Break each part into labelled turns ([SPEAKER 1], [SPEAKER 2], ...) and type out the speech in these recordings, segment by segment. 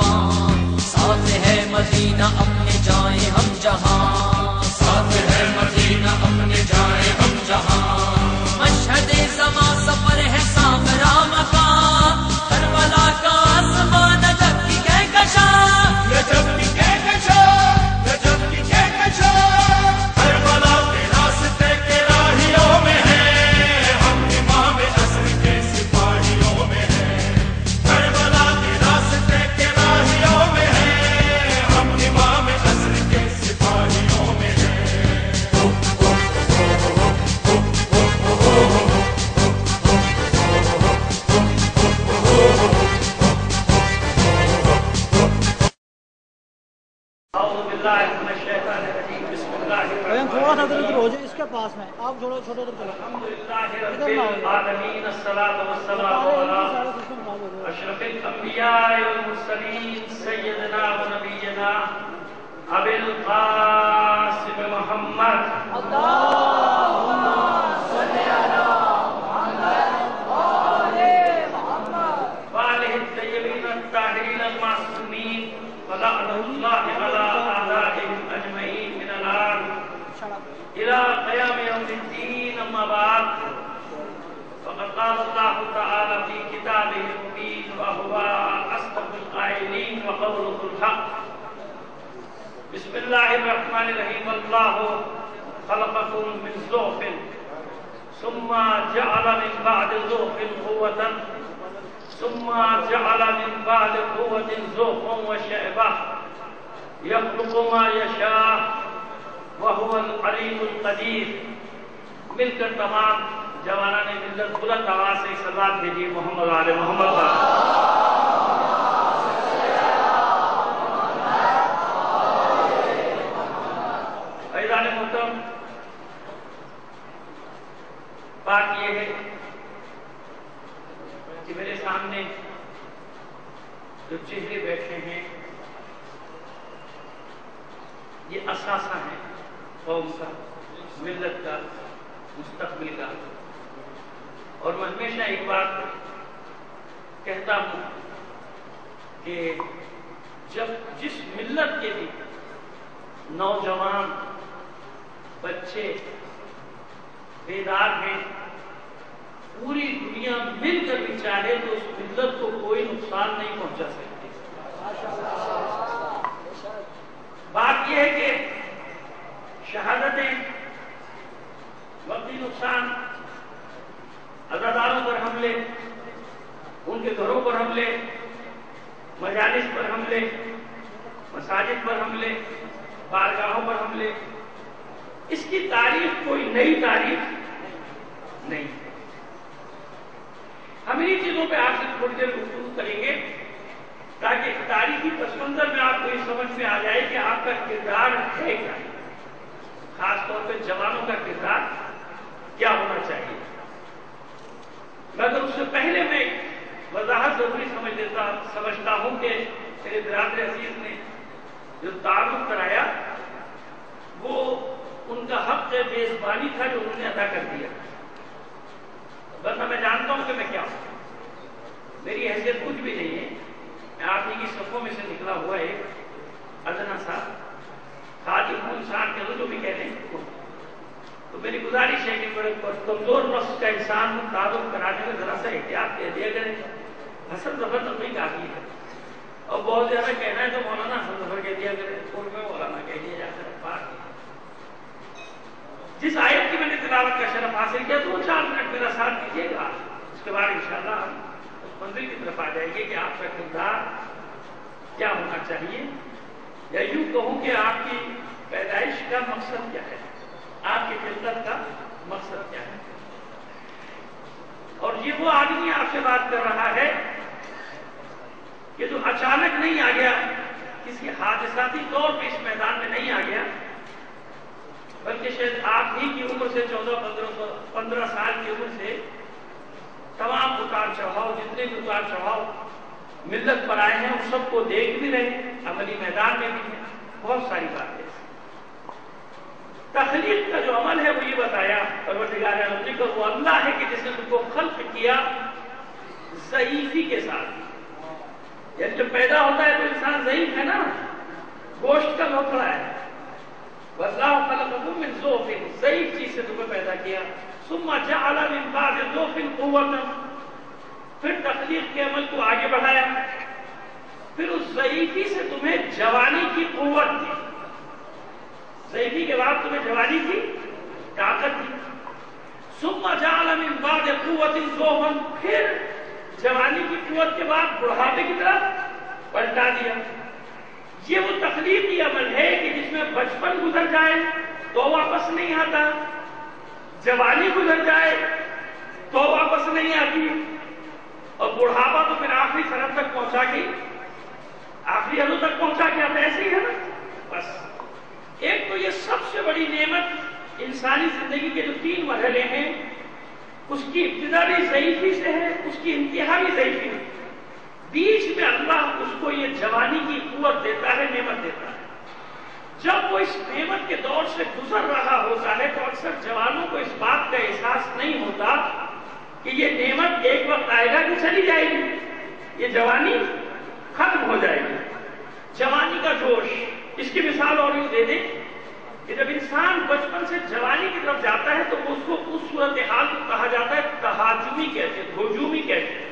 [SPEAKER 1] جہاں، ساتھ ہے مدینہ اپنے جائیں ہم جہاں، ساتھ ہے مدینہ اپنے جائیں ہم جہاں، مشہد زماں سفر ہے سامرا مکان، کربلا کا آسمان نجف کی کہکشاں، نجف کی کہکشاں، نجف کی کہکشاں، کربلا کے راستے کے راہیوں میں ہے، ہم امام عصر کے سپاہیوں میں ہے، کربلا کے راستے کے راہیوں میں ہے، ہم امام عصر کے سپاہیوں میں ہے۔
[SPEAKER 2] تھوڑا سا ادھر ہو جائے اس کے پاس میں، آپ چھوڑو چھوٹے ادھر چلو، ادھر نہ ہو
[SPEAKER 3] اشرف الانبیاء والمرسلین سیدنا و نبینا ابی القاسم محمد
[SPEAKER 2] اللہم صلی علی محمد وآل محمد
[SPEAKER 3] وآلہ الطیبین الطاہرین المعصومین ولعنۃ اللہ علی اعدائهم اجمعین من الان الى قیام یوم الدین، اما بعد فقد قال اللہ تعالی فی کتابہ المبین وهو اصدق القائلین وقوله الحق۔ بسم اللہ الرحمن الرحیم۔ اللہ خلقکم من ضعف ثم جعل من بعد ضعف قوة ثم جعل من بعد قوة ضعفا وشيبة يخلق ما يشاء وهو العليم القدير۔ مل کر تمام جوانان ملت بلند آواز سے صلوات بھیجیے محمد علیہ محمد پر۔ عزیزان محترم، بات یہ ہے کہ میرے سامنے جو چہرے بیٹھے ہیں یہ اثاثہ ہے قوم کا، ملت کا، مستقبل کا، اور میں ہمیشہ ایک بات کہتا ہوں کہ جب جس ملت کے بھی نوجوان بچے بیدار ہیں، پوری دنیا مل کر بھی چاہے تو اس ملت کو کوئی نقصان نہیں پہنچا سکتی۔ بات یہ ہے کہ شہادتیں، وقتی نقصان، عزاداروں پر حملے، ان کے گھروں پر حملے، مجالس پر حملے، مساجد پر حملے، بارگاہوں پر حملے، اس کی تاریخ کوئی نئی تاریخ نہیں۔ ہم انہی چیزوں پہ آپ سے تھوڑی دیر گفتگو کریں گے تاکہ تاریخی پس منظر میں آپ کو یہ سمجھ میں آ جائے کہ آپ کا کردار ہے کیا، خاص طور پہ جوانوں کا کردار کیا ہونا چاہیے۔ مگر اس سے پہلے میں وضاحت ضروری سمجھتا ہوں کہ میرے برادر عزیز نے جو تعارف کرایا وہ ان کا حق میزبانی تھا جو انہوں نے ادا کر دیا، ورنہ میں جانتا ہوں کہ میں کیا ہوں، میری حیثیت کچھ بھی نہیں ہے، میں آپ ہی کی صفوں میں سے نکلا ہوا ایک ادنا سا خادم ہوں، انسان کے جو بھی کہہ لیں۔ تو میری گزارش ہے کہ بڑے کمزور نفس کا انسان ہوں، تعارف کرانے میں ذرا سا احتیاط دے دیا کریں، حسن ظفر تو نہیں کافی ہے، اور بہت زیادہ کہنا ہے تو مولانا حسن ظفر کہہ دیا کریں، کوئی میں مولانا کہہ دیا جاتا ہے۔ بات جس آیت کی میں نے تلاوت کا شرف حاصل کیا تو وہ 4 منٹ میرا ساتھ دیجیے گا، اس کے بعد انشاءاللہ ہم اس منزل کی طرف آ جائیں گے کہ آپ کا کردار کیا ہونا چاہیے، یا یوں کہوں کہ آپ کی پیدائش کا مقصد کیا ہے، آپ کی فطرت کا مقصد کیا ہے۔ اور یہ وہ آدمی آپ سے بات کر رہا ہے کہ جو اچانک نہیں آ گیا، کسی حادثاتی طور پہ اس میدان میں نہیں آ گیا، بلکہ شاید آپ ہی کی عمر سے 14-15 سال کی عمر سے تمام اتار چڑھاؤ، جتنے بھی اتار چڑھاؤ ملت پر آئے ہیں ان سب کو دیکھ بھی رہے، عملی میدان میں بھی ہیں، بہت ساری باتیں۔ تخلیق کا جو عمل ہے وہ یہ بتایا پروردگار عالم کا وہ اللہ ہے کہ جس نے تم کو خلق کیا ضعیفی کے ساتھ، یعنی جب پیدا ہوتا ہے تو انسان انسان ضعیف ہے نا، گوشت کا لوتھڑا ہے. واللہ خلقکم من ضعف، ضعیف چیز سے تمہیں پیدا کیا. ثم جعل من بعد ضعف قوة، پھر تخلیق کے عمل کو آگے بڑھایا، پھر اس ضعیفی سے تمہیں جوانی کی قوت دی. ضعیفی کے بعد تمہیں جوانی کی طاقت دی. ثم جعل من بعد قوة ضعفا، پھر جوانی کی قوت کے بعد بڑھاپے کی طرف پلٹا دیا. یہ وہ تخلیقی عمل ہے کہ جس میں بچپن گزر جائے تو واپس نہیں آتا، جوانی گزر جائے تو واپس نہیں آتی، اور بڑھاپا تو پھر آخری سرحد تک پہنچا کے، آخری حدوں تک پہنچا کے آتا. ایسے ہی ہے نا. بس ایک تو یہ سب سے بڑی نعمت انسانی زندگی کے جو 3 مرحلے ہیں، اس کی ابتدا بھی ضعیفی سے ہے، اس کی انتہا بھی ضعیفی ہے. بیچ میں اللہ اس کو یہ جوانی کی قوت دیتا ہے، نعمت دیتا ہے. جب وہ اس نعمت کے دور سے گزر رہا ہوتا ہے تو اکثر جوانوں کو اس بات کا احساس نہیں ہوتا کہ یہ نعمت ایک وقت آئے گا کہ چلی جائے گی، یہ جوانی ختم ہو جائے گی. جوانی کا جوش، اس کی مثال اور یوں دے دیں کہ جب انسان بچپن سے جوانی کی طرف جاتا ہے تو اس کو اس صورتحال کو کہا جاتا ہے تہاجمی کہتے ہیں، ہجومی کہتے ہیں.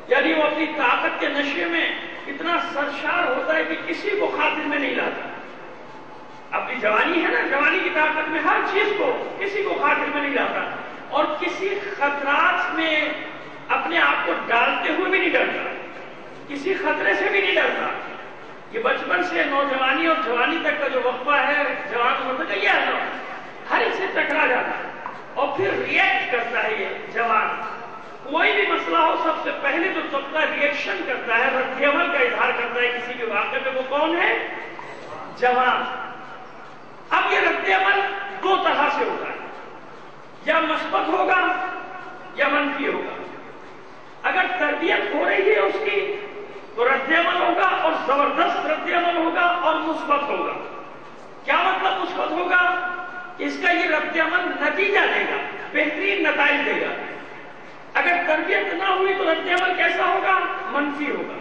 [SPEAKER 3] یعنی وہ اپنی طاقت کے نشے میں اتنا سرشار ہوتا ہے کہ کسی کو خاطر میں نہیں لاتا. اپنی جوانی ہے نا، جوانی کی طاقت میں ہر چیز کو، کسی کو خاطر میں نہیں لاتا، اور کسی خطرات میں اپنے آپ کو ڈالتے ہوئے بھی نہیں ڈرتا، کسی خطرے سے بھی نہیں ڈرتا. یہ بچپن سے نوجوانی اور جوانی تک کا جو وقفہ ہے، جوان عمر تک، یہ ہے ہر ایک سے ٹکرا جاتا ہے اور پھر ریئیکٹ کرتا ہے. یہ جوان کوئی بھی مسئلہ ہو سب سے پہلے جو طبقہ ریئیکشن کرتا ہے، رد عمل کا اظہار کرتا ہے کسی کے واقعے میں، وہ کون ہے؟ جوان. اب یہ رد عمل 2 طرح سے ہوتا ہے، یا مثبت ہوگا یا منفی ہوگا. اگر تربیت ہو رہی ہے اس کی تو رد عمل ہوگا، اور زبردست رد عمل ہوگا اور مثبت ہوگا. کیا مطلب مثبت ہوگا؟ اس کا یہ رد عمل نتیجہ دے گا، بہترین نتائج دے گا. اگر تربیت نہ ہوئی تو رد عمل کیسا ہوگا؟ منفی ہوگا.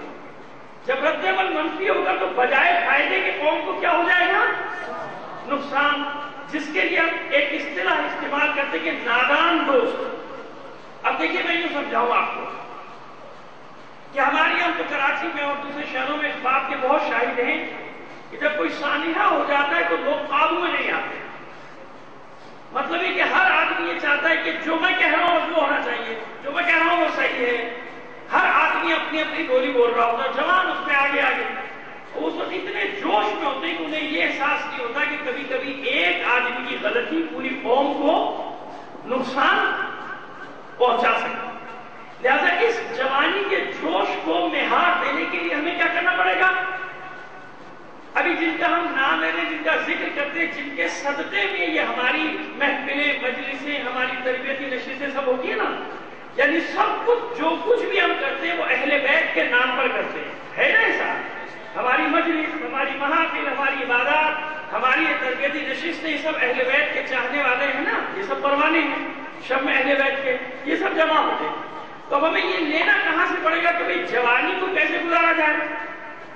[SPEAKER 3] جب رد عمل منفی ہوگا تو بجائے فائدے کے قوم کو کیا ہو جائے گا؟ نقصان. جس کے لیے ہم ایک اصطلاح استعمال کرتے کہ نادان دوست. اب دیکھیے میں یوں سمجھاؤں آپ کو کہ ہمارے یہاں تو کراچی میں اور دوسرے شہروں میں اس بات کے بہت شاہد ہیں کہ جب کوئی سانحہ ہو جاتا ہے تو لوگ قابو میں نہیں آتے. مطلب یہ کہ ہر آدمی یہ چاہتا ہے کہ جو میں کہہ رہا ہوں وہ ہونا چاہیے، جو میں کہہ رہا ہوں وہ صحیح ہے. ہر آدمی اپنی اپنی بولی بول رہا ہوتا ہے، جوان اس میں آگے آگے. اس وقت اتنے جوش میں ہوتے ہیں کہ انہیں یہ احساس نہیں ہوتا کہ کبھی کبھی ایک آدمی کی غلطی پوری قوم کو نقصان پہنچا سکتی. لہذا اس جوانی کے جوش کو مہار دینے کے لیے ہمیں کیا کرنا پڑے گا؟ ابھی جن کا ہم نام لے رہے، جن کا ذکر کرتے ہیں، جن کے صدقے میں یہ ہماری محفلیں، مجلسیں، ہماری تربیتی نشستیں سب ہوتی ہیں نا، یعنی سب کچھ جو کچھ بھی ہم کرتے ہیں وہ اہل بیت کے نام پر کرتے ہیں، ہے نا ایسا؟ ہماری مجلس، ہماری محافل، ہماری عبادات، ہماری یہ تربیتی نشستیں، یہ سب اہل بیت کے چاہنے والے ہیں نا، یہ سب پروانے ہیں شب میں اہل بیت کے، یہ سب جمع ہوتے ہیں. تو اب ہمیں یہ لینا کہاں سے پڑے گا کہ بھئی جوانی کو کیسے گزارا جائے؟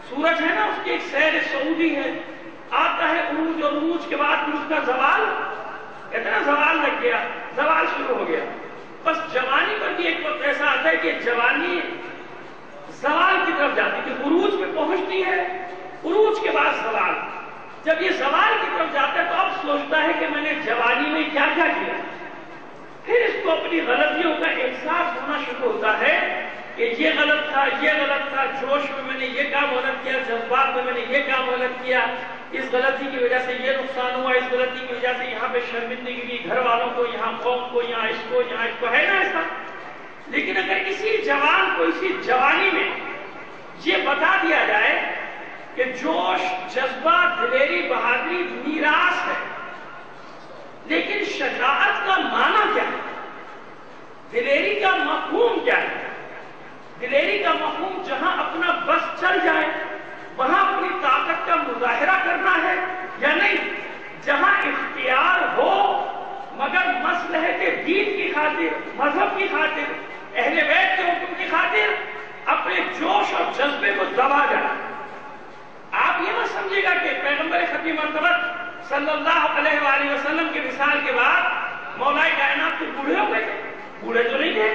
[SPEAKER 3] سورج ہے نا، اس کی ایک سیر سعودی ہے، آتا ہے عروج، اور عروج کے بعد پھر اس کا زوال، کہتے ہیں نا زوال لگ گیا، زوال شروع ہو گیا. بس جوانی پر بھی ایک وقت ایسا آتا ہے کہ جوانی زوال کی طرف جاتی ہے، کہ عروج پہ پہنچتی ہے، عروج کے بعد زوال. جب یہ زوال کی طرف جاتا ہے تو اب سوچتا ہے کہ میں نے جوانی میں کیا کیا کیا. پھر اس کو اپنی غلطیوں کا احساس ہونا شروع ہوتا ہے کہ یہ غلط تھا، یہ غلط تھا، جوش میں میں نے یہ کام غلط کیا، جذبات میں میں نے یہ کام غلط کیا، اس غلطی کی وجہ سے یہ نقصان ہوا، اس غلطی کی وجہ سے یہاں پہ شرمندگی ہوئی، گھر والوں کو، یہاں قوم کو، یہاں اس کو، ہے نا ایسا. لیکن اگر اسی جوان کو اسی جوانی میں یہ بتا دیا جائے کہ جوش، جذبہ، دلیری، بہادری میراث ہے، لیکن شجاعت کا معنی کیا ہے؟ دلیری کا مفہوم کیا ہے؟ دلیری کا مفہوم جہاں اپنا بس چل جائے وہاں اپنی طاقت کا مظاہرہ کرنا ہے یا نہیں؟ جہاں اختیار ہو مگر مصلحت دین کی خاطر، مذہب کی خاطر، اہل بیت کے حکم کی خاطر اپنے جوش اور جذبے کو دبا جائے. کی مرتبہ صلی اللہ علیہ وآلہ وسلم کے وصال کے بعد مولا کائنات تو بوڑھے ہو گئے، بوڑھے تو نہیں تھے.